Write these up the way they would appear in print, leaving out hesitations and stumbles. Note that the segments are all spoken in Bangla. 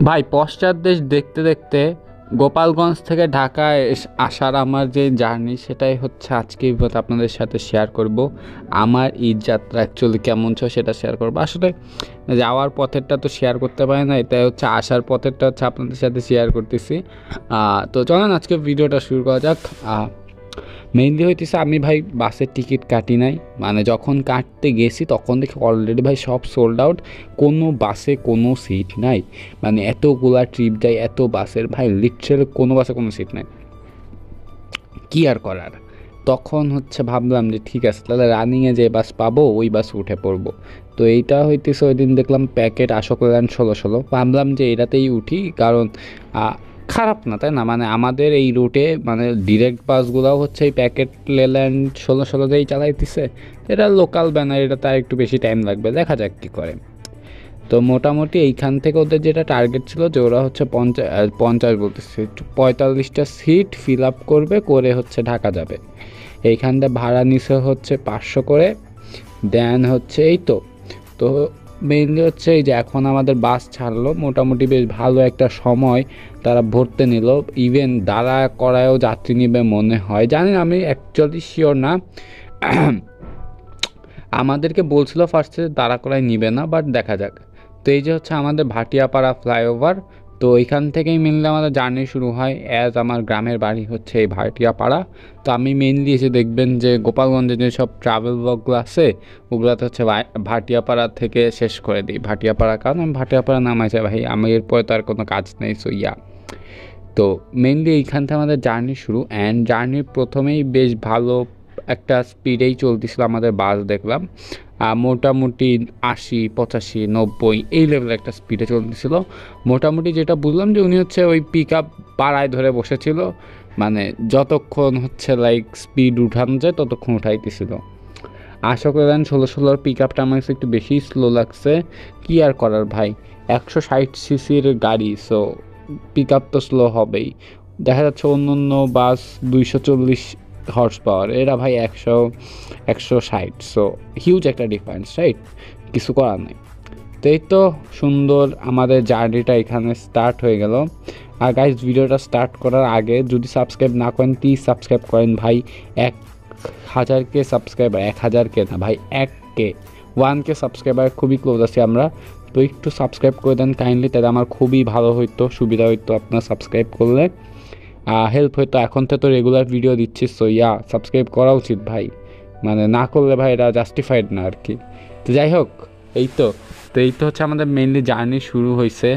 ভাই পশ্চাৎ দেশ দেখতে দেখতে গোপালগঞ্জ থেকে ঢাকায় আসার আমার যে জার্নি সেটাই হচ্ছে আজকে এই ভিডিওতে আপনাদের সাথে শেয়ার করব। আমার ঈদ যাত্রা অ্যাকচুয়ালি কেমন ছিল সেটা শেয়ার করব। আসলে যাওয়ার পথেরটা তো শেয়ার করতে পারি না, এটাই হচ্ছে আসার পথেরটা হচ্ছে আপনাদের সাথে শেয়ার করতেছি। তো চলেন আজকে ভিডিওটা শুরু করা যাক। মেইনলি হইতেছে আমি ভাই বাসের টিকিট কাটি নাই, মানে যখন কাটতে গেছি তখন দেখি অলরেডি ভাই সব সোল্ড আউট, কোনো বাসে কোনো সিট নাই। মানে এতগুলা ট্রিপ যায় এত বাসের, ভাই লিটারালি কোনো বাসে কোনো সিট নাই, কী আর করার। তখন হচ্ছে ভাবলাম যে ঠিক আছে তাহলে রানিংয়ে যে বাস পাবো ওই বাস উঠে পড়বো। তো এইটা হইতেছে ওই দিন দেখলাম প্যাকেট আশোক লেল্যান্ড 16 ভাবলাম যে এটাতেই উঠি, কারণ খারাপ না তাই না, মানে আমাদের এই রুটে মানে ডিরেক্ট বাসগুলোও হচ্ছে এই প্যাকেট লেল্যান্ড 16 চালাইতেছে। এটা লোকাল ব্যানার, এটা তার একটু বেশি টাইম লাগবে, দেখা যাক কী করে। তো মোটামুটি এইখান থেকে ওদের যেটা টার্গেট ছিল যে ওরা হচ্ছে 50 বলতেছে 45টা সিট ফিল আপ করবে, করে হচ্ছে ঢাকা যাবে। এইখানটা ভাড়া নিছে হচ্ছে 500 করে, দেন হচ্ছে এই তো। তো মেইনলি হচ্ছে এই যে এখন আমাদের বাস ছাড়লো, মোটামুটি বেশ ভালো একটা সময় তারা ভরতে নিল। ইভেন দাঁড়া করায়ও যাত্রী নিবে মনে হয়, জানি না, আমি অ্যাকচুয়ালি শিওর না। আমাদেরকে বলছিল ফার্স্টে দাঁড়া করায় নিবে না, বাট দেখা যাক। তো এই যে হচ্ছে আমাদের ভাটিয়াপাড়া ফ্লাইওভার, তো এখান থেকেই মেনলি আমাদের জার্নি শুরু হয়। অ্যাজ আমার গ্রামের বাড়ি হচ্ছে এই ভাটিয়াপাড়া। তো আমি মেনলি এসে দেখবেন যে গোপালগঞ্জে যে সব ট্রাভেল ব্লগগুলো আছে ওগুলোতে হচ্ছে ভাটিয়াপাড়া থেকে শেষ করে দিই ভাটিয়াপাড়া, কারণ আমি ভাটিয়াপাড়া নামাইছে ভাই, আমি এরপরে তো আর কোনো কাজ নেই, সো ইয়া। তো মেনলি এইখান থেকে আমাদের জার্নি শুরু, অ্যান্ড জার্নির প্রথমেই বেশ ভালো একটা স্পিডেই চলতেছিল আমাদের বাস, দেখলাম মোটামুটি 80 85 90 এই লেভেলের একটা স্পিডে চলতেছিল। মোটামুটি যেটা বুঝলাম যে উনি হচ্ছে ওই পিক আপ পাড়ায় ধরে বসেছিল, মানে যতক্ষণ হচ্ছে লাইক স্পিড উঠানো যায় ততক্ষণ উঠাইতেছিল। আশা করেন 16 পিক আপটা আমার কাছে একটু বেশি স্লো লাগছে, কি আর করার ভাই, 160 সিসির গাড়ি, সো পিক আপ তো স্লো হবেই। দেখা যাচ্ছে অন্য অন্য বাস 240 হর্স পাওয়ার, এরা ভাই 160, সো হিউজ একটা ডিফারেন্স, রাইট? কিছু করার নেই। তো এই তো সুন্দর আমাদের জার্নিটা এখানে স্টার্ট হয়ে গেল। আর গাইজ ভিডিওটা স্টার্ট করার আগে যদি সাবস্ক্রাইব না করেন প্লিজ সাবস্ক্রাইব করেন ভাই। 1000কে সাবস্ক্রাইবার, 1000কে না ভাই, 1কে 1কে সাবস্ক্রাইবার খুবই ক্লোজ আছি আমরা। তো একটু সাবস্ক্রাইব করে দেন কাইন্ডলি, তাহলে আমার খুবই ভালো হইতো, সুবিধা হইতো আপনার সাবস্ক্রাইব করলে, হেল্প হইতো। এখন তো রেগুলার ভিডিও দিচ্ছি, সো ইয়া সাবস্ক্রাইব করা উচিত ভাই, মানে না করলে ভাই এটা জাস্টিফাইড না আর কি। তো যাই হোক, এই তো এই তো হচ্ছে আমাদের মেইনলি জার্নি শুরু হয়েছে।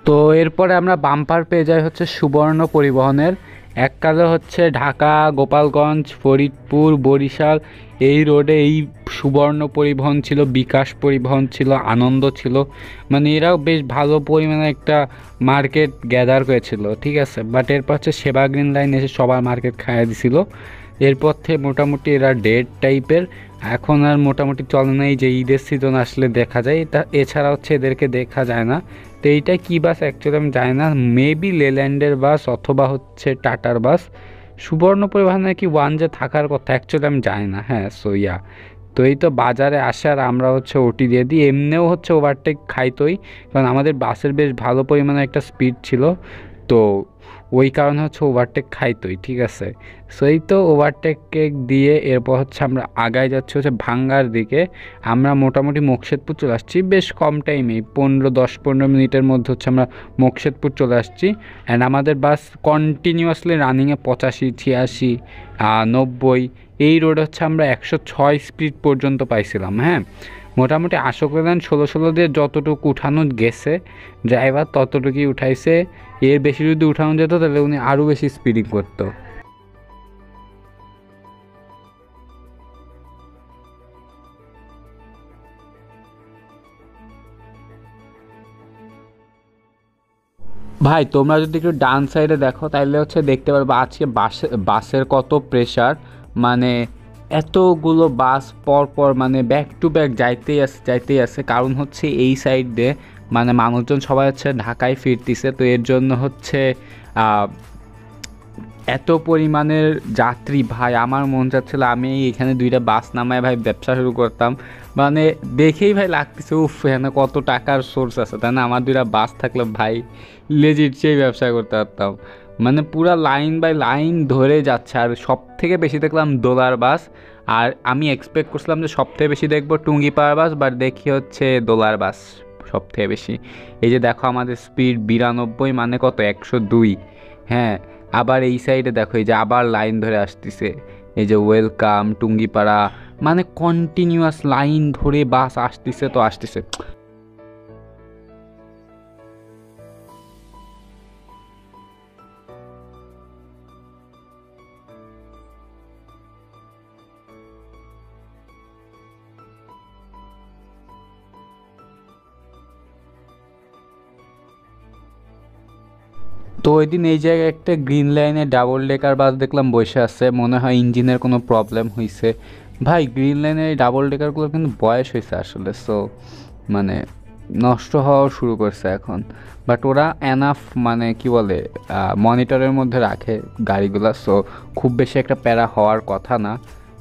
তো এরপরে আমরা বাম্পার পেয়ে যাই হচ্ছে সুবর্ণ পরিবহনের। এককালে হচ্ছে ঢাকা, গোপালগঞ্জ, ফরিদপুর, বরিশাল এই রোডে এই সুবর্ণ পরিবহন ছিল, বিকাশ পরিবহন ছিল, আনন্দ ছিল, মানে এরাও বেশ ভালো পরিমাণে একটা মার্কেট গ্যাদার করেছিল, ঠিক আছে। বাট এরপর হচ্ছে সেবা গ্রিন লাইন এসে সবার মার্কেট খাইয়ে দিছিল। এরপর থেকে মোটামুটি এরা ডেড টাইপের, এখন আর মোটামুটি চলে না। এই যে ঈদের সিজন আসলে দেখা যায় এটা, এছাড়া হচ্ছে এদেরকে দেখা যায় না। তো এইটা কী বাস অ্যাকচুয়ালি আমি জানি না, মেবি লেল্যান্ডের বাস অথবা হচ্ছে টাটার বাস। সুবর্ণ পরিবহনে কি ওয়ান যে থাকার কথা অ্যাকচুয়ালি আমি জানি না, হ্যাঁ, সো ইয়া। তো এই তো বাজারে আসার আমরা হচ্ছে ওটি দিয়ে দিই, এমনিও হচ্ছে ওভারটেক খাইতোই, কারণ আমাদের বাসের বেশ ভালো পরিমাণে একটা স্পিড ছিল, তো ওই কারণে হচ্ছে ওভারটেক খাইতোই, ঠিক আছে। সো এই তো ওভারটেক দিয়ে এরপর হচ্ছে আমরা আগায় যাচ্ছি হচ্ছে ভাঙ্গার দিকে। আমরা মোটামুটি মুকশেদপুর চলে আসছি বেশ কম টাইমেই, 10-15 মিনিটের মধ্যে হচ্ছে আমরা মুকশেদপুর চলে আসছি। অ্যান্ড আমাদের বাস কন্টিনিউয়াসলি রানিংয়ে 85 86 90 এই রোডে হচ্ছে আমরা 106 স্পিড পর্যন্ত পাইছিলাম, হ্যাঁ। মোটামুটি আশা করলেন 16 দিয়ে যতটুকু উঠানো গেছে ড্রাইভার ততটুকুই উঠাইছে, এর বেশি যদি উঠানো যেত তাহলে উনি আরও বেশি স্পিডিং করতো। ভাই তোমরা যদি একটু ডান সাইডে দেখো তাহলে হচ্ছে দেখতে পারবে আজকে বাসের কত প্রেশার, মানে এতগুলো বাস পর পর মানে ব্যাক টু ব্যাক যাইতেই আছে। কারণ হচ্ছে এই সাইড দিয়ে মানে মানুষজন সবাই হচ্ছে ঢাকায় ফিরতিছে, তো এর জন্য হচ্ছে এত পরিমাণের যাত্রী ভাই। আমার মন চাচ্ছিল আমি এখানে দুইটা বাস নামায় ভাই ব্যবসা শুরু করতাম, মানে দেখেই ভাই লাগতেছে উফ এখানে কত টাকার সোর্স আছে, তাই না? আমার দুইটা বাস থাকলে ভাই লেজিট সেই ব্যবসা করতে পারতাম। মানে পুরা লাইন বাই লাইন ধরে যাচ্ছে, আর সব থেকে বেশি দেখলাম দোলার বাস। আর আমি এক্সপেক্ট করছিলাম যে সব থেকে বেশি দেখবো টুঙ্গিপাড়ার বাস, বাট দেখি হচ্ছে দোলার বাস সব থেকে বেশি। এই যে দেখো আমাদের স্পিড 92, মানে কত 102। হ্যাঁ, আবার এই সাইডে দেখো এই যে আবার লাইন ধরে আসতেছে, এই যে ওয়েলকাম টুঙ্গিপাড়া, মানে কন্টিনিউয়াস লাইন ধরে বাস আসতেছে তো আসতেছে। তো ওই দিন এই জায়গায় একটা গ্রিন লাইনে ডাবল ডেকার বাস দেখলাম বসে আছে, মনে হয় ইঞ্জিনের কোনো প্রবলেম হয়েছে। ভাই গ্রিন লাইনের এই ডাবল ডেকারগুলো কিন্তু বয়স হয়েছে আসলে, সো মানে নষ্ট হওয়া শুরু করছে এখন। বাট ওরা এনাফ মানে কি বলে মনিটরের মধ্যে রাখে গাড়িগুলো, সো খুব বেশি একটা প্যারা হওয়ার কথা না,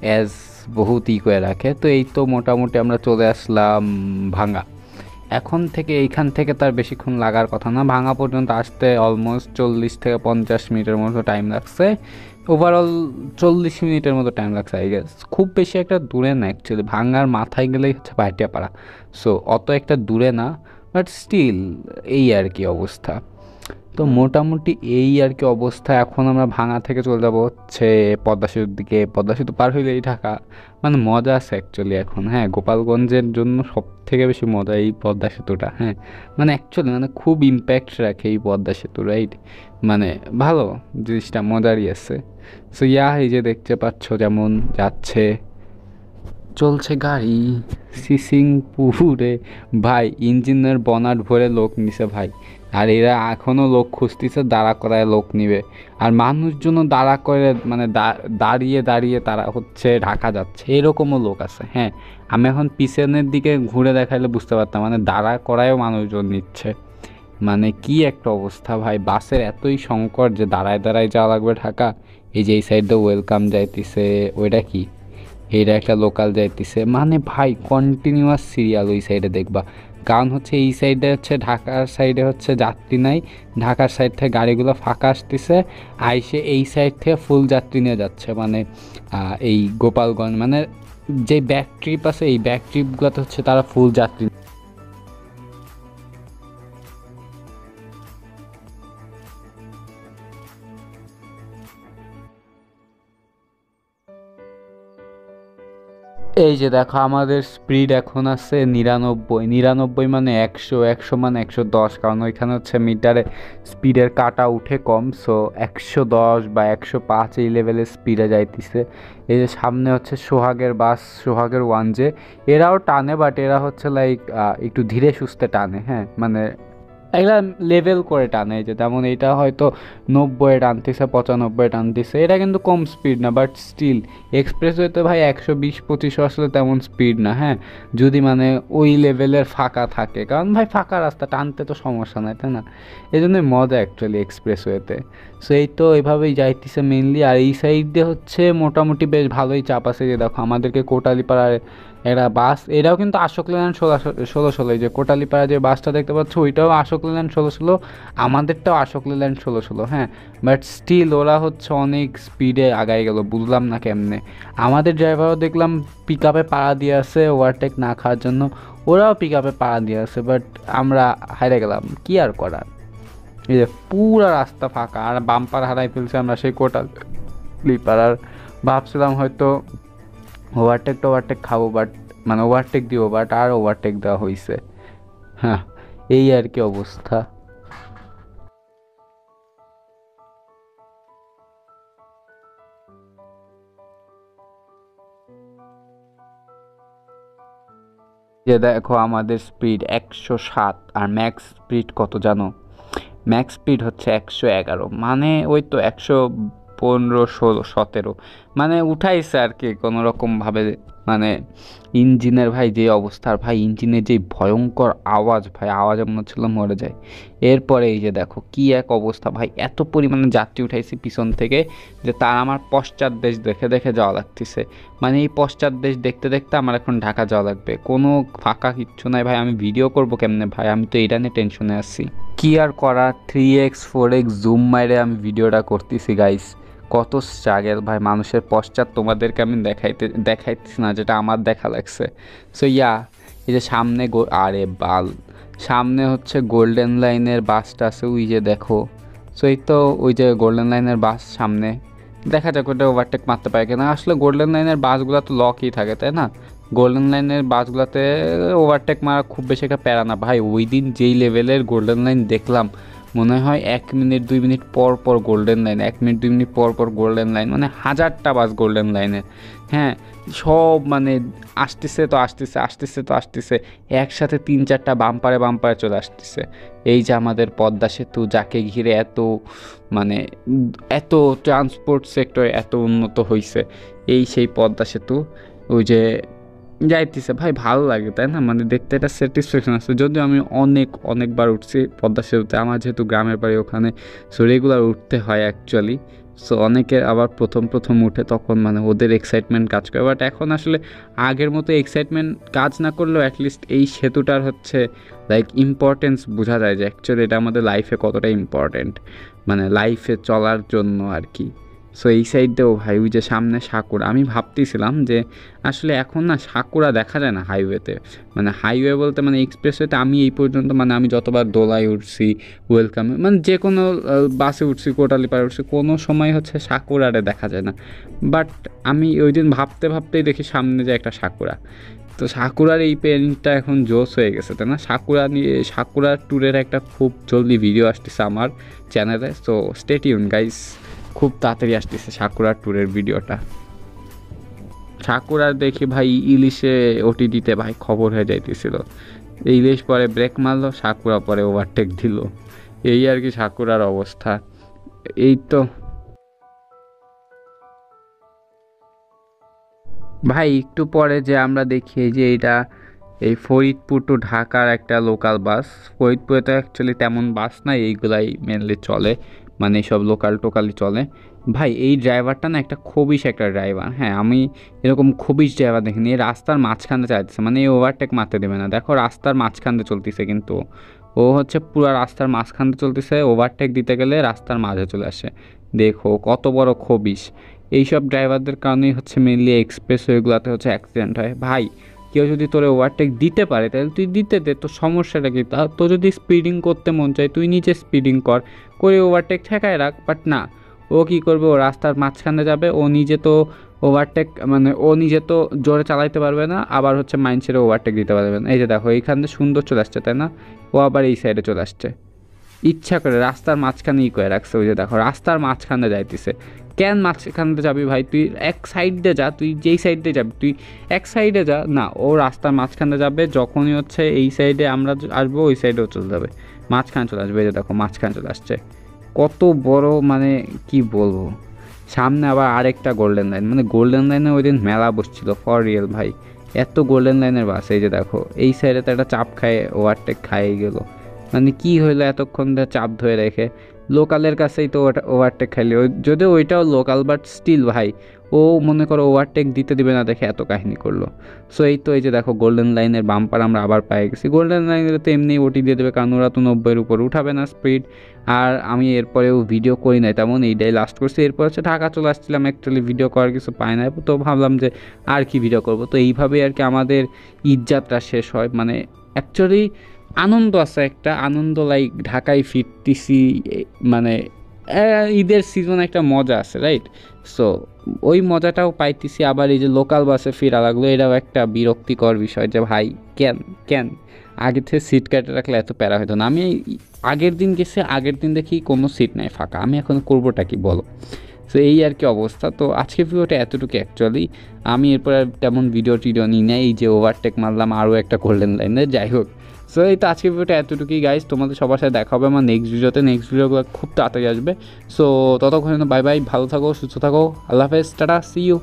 অ্যাজ বহুত করে রাখে। তো এই তো মোটামুটি আমরা চলে আসলাম ভাঙ্গা। এখন থেকে এইখান থেকে তার বেশিক্ষণ লাগার কথা না, ভাঙা পর্যন্ত আসতে অলমোস্ট 40 থেকে 50 মিনিটের মতো টাইম লাগছে। ওভারঅল 40 মিনিটের মতো টাইম লাগছে আই গেস। খুব বেশি একটা দূরে না অ্যাকচুয়ালি, ভাঙার মাথায় গেলেই হচ্ছে ভাটিয়াপাড়া, সো অত একটা দূরে না, বাট স্টিল এই আর কি অবস্থা। তো মোটামুটি এই আর কি অবস্থা। এখন আমরা ভাঙা থেকে চলে যাবো হচ্ছে পদ্মা সেতুর দিকে। পদ্মা সেতু পার হইলেই ঢাকা, মানে মজা আছে অ্যাকচুয়ালি এখন। হ্যাঁ, গোপালগঞ্জের জন্য সব থেকে বেশি মজা এই পদ্মা সেতুটা। হ্যাঁ, মানে অ্যাকচুয়ালি মানে খুব ইম্প্যাক্ট রাখে এই পদ্মা সেতু, রাইট? মানে ভালো জিনিসটা, মজারই আছে। সো ইয়া, এই যে দেখতে পাচ্ছ যেমন যাচ্ছে চলছে গাড়ি সিসিংপুরে। ভাই ইঞ্জিনের বনাট ভরে লোক নিছে ভাই, আর এরা এখনও লোক খুঁজতেছে, দাঁড়া করায় লোক নিবে। আর মানুষজনও দাঁড়া করে মানে দাঁড়িয়ে দাঁড়িয়ে তারা হচ্ছে ঢাকা যাচ্ছে, এরকমও লোক আছে। হ্যাঁ, আমি এখন পিছনের দিকে ঘুরে দেখাইলে বুঝতে পারতাম মানে দাঁড়া করায়ও মানুষজন নিচ্ছে। মানে কি একটা অবস্থা ভাই, বাসের এতই সংকট যে দাঁড়ায় দাঁড়ায় যাওয়া লাগবে ঢাকা। এই যে এই সাইড দিয়ে ওয়েলকাম যাইতেছে, ওইটা কি, এইটা একটা লোকাল যাইতেছে, মানে ভাই কন্টিনিউয়াস সিরিয়াল ওই সাইডে দেখবা। কারণ হচ্ছে এই সাইডে হচ্ছে ঢাকার সাইডে হচ্ছে যাত্রী নাই, ঢাকার সাইড থেকে গাড়িগুলো ফাঁকা আসতেছে, আইসে এই সাইড থেকে ফুল যাত্রী নিয়ে যাচ্ছে। মানে এই গোপালগঞ্জ মানে যে ব্যাক ট্রিপ আছে, এই ব্যাক ট্রিপগুলোতে হচ্ছে তারা ফুল যাত্রী। এই যে দেখো আমাদের স্পিড এখন আছে 99, মানে 100, 100 মানে 110, কারণ ওইখানে হচ্ছে মিটারে স্পিডের কাটা উঠে কম, সো 110 বা 105 এই লেভেলের স্পিডে যাইতেছে। এই যে সামনে হচ্ছে সোহাগের বাস, সোহাগের 1J, এরাও টানে, বাট এরা হচ্ছে লাইক একটু ধীরে সুস্থে টানে। হ্যাঁ, মানে এগুলা লেভেল করে টানে, যে তেমন এটা হয়তো 90-এ টানতেছে, 95-এ টানতেছে, এটা কিন্তু কম স্পিড না, বাট স্টিল এক্সপ্রেসওয়েতে ভাই 120-25 আসলে তেমন স্পিড না। হ্যাঁ, যদি মানে ওই লেভেলের ফাঁকা থাকে, কারণ ভাই ফাঁকা রাস্তা টানতে তো সমস্যা নাই, তাই না? এই জন্যই মজা অ্যাকচুয়ালি এক্সপ্রেসওয়েতে। সো এই তো এইভাবেই যাইতেছে মেনলি। আর এই সাইড দিয়ে হচ্ছে মোটামুটি বেশ ভালোই চাপ আছে, যে দেখো আমাদেরকে কোটালীপাড়ায় এরা বাস, এরাও কিন্তু আশোক লেল্যান্ড 16 এই যে কোটালীপাড়া যে বাসটা দেখতে পাচ্ছ ওইটাও আশোক লেল্যান্ড 16, আমাদেরটাও আশোক লেল্যান্ড 16। হ্যাঁ, বাট স্টিল ওরা হচ্ছে অনেক স্পিডে আগায় গেল, বুঝলাম না কেমনে। আমাদের ড্রাইভারও দেখলাম পিক আপে পাড়া দিয়ে আছে ওভারটেক না খাওয়ার জন্য, ওরাও পিক আপে পাড়া দিয়ে আছে, বাট আমরা হারিয়ে গেলাম, কি আর করার। এই যে পুরা রাস্তা ফাঁকা, আর বাম্পার হারাই ফেলছে আমরা সেই কোটালীপাড়ার। ভাবছিলাম হয়তো ওভারটেক খাবো, বাট মানে ওভারটেক দিব, বাট আর ওভারটেক দেওয়া হয়েছে। হ্যাঁ, এই আর কি অবস্থা। যে দেখো আমাদের স্পিড 107, আর ম্যাক্স স্পিড কত জানো? ম্যাক্স স্পিড হচ্ছে 111, মানে ওই তো 115, 16, 17, মানে উঠাইছে আর কি কোনোরকমভাবে। মানে ইঞ্জিনের ভাই যে অবস্থার, ভাই ইঞ্জিনের যে ভয়ঙ্কর আওয়াজ, ভাই আওয়াজে মনে হচ্ছিল মরে যায়। এরপরে এই যে দেখো কি এক অবস্থা ভাই, এত পরিমাণে যাত্রী উঠাইছি পিছন থেকে যে তার আমার পশ্চাৎ দেশ দেখে দেখে যাওয়া লাগতেছে। মানে এই পশ্চাৎ দেশ দেখতে দেখতে আমার এখন ঢাকা যাওয়া লাগবে, কোনো ফাঁকা কিচ্ছু নাই ভাই। আমি ভিডিও করব কেমনে ভাই, আমি তো এটা নিয়ে টেনশনে আছি। কি আর করা, 3x 4x জুম মাইরে আমি ভিডিওটা করতেছি গাইস। কত স্ট্রাগল ভাই, মানুষের পশ্চাৎ তোমাদেরকে আমি দেখাইতেছি না, যেটা আমার দেখা লাগছে। সো ইয়া, এই যে সামনে আরে বাল, সামনে হচ্ছে গোল্ডেন লাইনের বাসটা আছে ওই যে দেখো। সো এই তো ওই যে গোল্ডেন লাইনের বাস সামনে, দেখা যাক ওটা ওভারটেক মারতে পারে কিনা। আসলে গোল্ডেন লাইনের বাসগুলো তো লকই থাকে তাই না, গোল্ডেন লাইনের বাসগুলোতে ওভারটেক মারা খুব বেশি একটা প্যারা না ভাই। ওই দিন যেই লেভেলের গোল্ডেন লাইন দেখলাম, মনে হয় 1 মিনিট 2 মিনিট পর পর গোল্ডেন লাইন, 1 মিনিট 2 মিনিট পর পর গোল্ডেন লাইন, মানে 1000টা বাস গোল্ডেন লাইনের। হ্যাঁ, সব মানে আসতেছে তো আসতেছে, আসতেছে তো আসতেছে, একসাথে 3-4টা বাম্পারে বাম্পারে চলে আসতেছে। এই যে আমাদের পদ্মা সেতু, যাকে ঘিরে এত মানে এত ট্রান্সপোর্ট সেক্টর এত উন্নত হয়েছে, এই সেই পদ্মা সেতু। ওই যে যাইতেছে ভাই, ভালো লাগে তাই না, মানে দেখতে একটা স্যাটিসফ্যাকশন আছে। যদিও আমি অনেকবার উঠছি পদ্মা সেতুতে, আমার যেহেতু গ্রামের বাড়ি ওখানে, সো রেগুলার উঠতে হয় অ্যাকচুয়ালি। সো অনেকে আবার প্রথম উঠে, তখন মানে ওদের এক্সাইটমেন্ট কাজ করে। বাট এখন আসলে আগের মতো এক্সাইটমেন্ট কাজ না করলেও অ্যাটলিস্ট এই সেতুটার হচ্ছে লাইক ইম্পর্টেন্স বোঝা যায় যে অ্যাকচুয়ালি এটা আমাদের লাইফে কতটা ইম্পর্টেন্ট, মানে লাইফে চলার জন্য আর কি। সো এই সাইডেও ভাই ওই যে সামনে সাকুরা, আমি ভাবতেছিলাম যে আসলে এখন না সাকুরা দেখা যায় না হাইওয়েতে। মানে হাইওয়ে বলতে মানে এক্সপ্রেসওয়েতে আমি এই পর্যন্ত মানে আমি যতবার দোলায় উঠছি, ওয়েলকামে, মানে যে কোনো বাসে উঠছি, কোটালীপাড়ে উঠছি, কোনো সময় হচ্ছে সাকুরারে দেখা যায় না। বাট আমি ওই দিন ভাবতেই দেখি সামনে যে একটা সাকুরা। তো সাকুরার এই পেনটা এখন জোস হয়ে গেছে তাই না। সাকুরার ট্যুরের একটা খুব জলদি ভিডিও আসতেছে আমার চ্যানেলে, সো স্টে টিউন গাইস, খুব তাড়াতাড়ি আসতেছে সাকুরার ট্যুরের ভিডিওটা। সাকুরার দেখি ভাই ইলিশে ওটিটিতে ভাই খবর হয়ে যাইতেছিল, ইলিশ পরে ব্রেক মারলো, সাকুরা পরে ওভারটেক দিল, এই আর কি সাকুরার অবস্থা। এই তো ভাই একটু পরে যে আমরা দেখি যে এই ফরিদপুর টু ঢাকার একটা লোকাল বাস। ফরিদপুরে তো অ্যাকচুয়ালি তেমন বাস নাই, এইগুলাই মেনলি চলে, মানে সব টোকালই চলে। ভাই এই ড্রাইভারটা না একটা খবিশ একটা ড্রাইভার। হ্যাঁ, আমি এরকম খবিশ ড্রাইভার দেখিনি। এই রাস্তার মাঝখানে চাইতেছে, মানে এই ওভারটেক মারতে দেবে না। দেখো রাস্তার মাঝখানে চলতেছে, কিন্তু ও হচ্ছে পুরো রাস্তার মাঝখানে চলতেছে, ওভারটেক দিতে গেলে রাস্তার মাঝে চলে আসে। দেখো কত বড় খবিশ। এইসব ড্রাইভারদের কারণেই হচ্ছে মেনলি এক্সপ্রেসওয়েগুলোতে হচ্ছে অ্যাক্সিডেন্ট হয়। ভাই কেউ যদি তোরে ওভারটেক দিতে পারে তাহলে তুই দিতে দে, তোর সমস্যাটা কি? তো যদি স্পিডিং করতে মন চায় তুই নিচে স্পিডিং করে ওভারটেক ঠেকায় রাখ। বাট না, ও কী করবে, ও রাস্তার মাঝখানে যাবে, ও নিজে তো ওভারটেক মানে ও নিজে তো জোরে চালাইতে পারবে না, আবার হচ্ছে মাইন্ডসেটে ওভারটেক দিতে পারবে না। এই যে দেখো এইখানে সুন্দর চলে আসছে তাই না, ও আবার এই সাইডে চলে আসছে ইচ্ছা করে, রাস্তার মাঝখানেই করে রাখছে। ওই যে দেখো রাস্তার মাঝখানে যাইতেছে, কেন মাঝখানে যাবি ভাই? তুই এক সাইড দিয়ে যা, তুই যেই সাইড দিয়ে যাবি তুই এক সাইডে যা না, ও রাস্তার মাঝখানে যাবে। যখনই হচ্ছে এই সাইডে আমরা আসবো ওই সাইডেও চলে যাবে, মাঝখানে চলে আসবে। এই যে দেখো মাঝখানে চলে আসছে, কত বড়, মানে কি বলবো। সামনে আবার আরেকটা গোল্ডেন লাইন, মানে গোল্ডেন লাইনে ওই দিন মেলা বসছিল ফর রিয়েল ভাই, এত গোল্ডেন লাইনের বাস। এই যে দেখো এই সাইডে তো একটা চাপ খায়, ওভারটেক খাইয়ে গেল, মানে কি হইলো এতক্ষণ ধরে চাপ ধরে রেখে। লোকালের কাছেই তো ওভারটেক খাইলে, যদিও ওইটাও লোকাল, বাট স্টিল ভাই ও মনে করো ওভারটেক দিতে দিবে না দেখে এত কাহিনী করলো। সো এই তো এই যে দেখো গোল্ডেন লাইনের বাম্পার আমরা আবার পেয়ে গেছি। গোল্ডেন লাইনের তো এমনি ওটি দিয়ে দেবে, কারণ ওরা তো 90-এর উপর উঠাবে না স্পিড। আর আমি এরপরেও ভিডিও করি নাই তেমন, এইটাই লাস্ট করছি। এরপর হচ্ছে ঢাকা চলে আসছিলাম, অ্যাকচুয়ালি ভিডিও করার কিছু পাই না, তো ভাবলাম যে আর কি ভিডিও করব। তো এইভাবেই আর কি আমাদের ঈদযাত্রা শেষ হয়। মানে অ্যাকচুয়ালি আনন্দ আছে, একটা আনন্দ লাইক ঢাকায় ফিরতেছি, মানে ঈদের সিজন একটা মজা আছে রাইট। সো ওই মজাটাও পাইতেছি। আবার এই যে লোকাল বাসে ফিরা লাগলো, এটাও একটা বিরক্তিকর বিষয় যে ভাই কেন আগে থেকে সিট কেটে রাখলে এত প্যারা হতো না। আমি আগের দিন গেছি, আগের দিন দেখি কোনো সিট নাই ফাঁকা, আমি এখন করবোটা কি বলো। সো এই আর কি অবস্থা। তো আজকের ভিডিওটা এতটুকু অ্যাকচুয়ালি, আমি এরপর আর তেমন ভিডিও টিডিও নিই না, এই যে ওভারটেক মারলাম আরও একটা গোল্ডেন লাইনে, যাই হোক। সো এই তো আজকের ভিডিওটা এতটুকুই গাইস, তোমাদের সবার সাথে দেখা হবে আমার নেক্সট ভিডিওতে। নেক্সট ভিডিওগুলো খুব তাড়াতাড়ি আসবে। সো ততক্ষণ বাই বাই, ভালো থাকো, সুস্থ থাকো, আল্লাহ হাফেজ, টাটা, সি ইউ।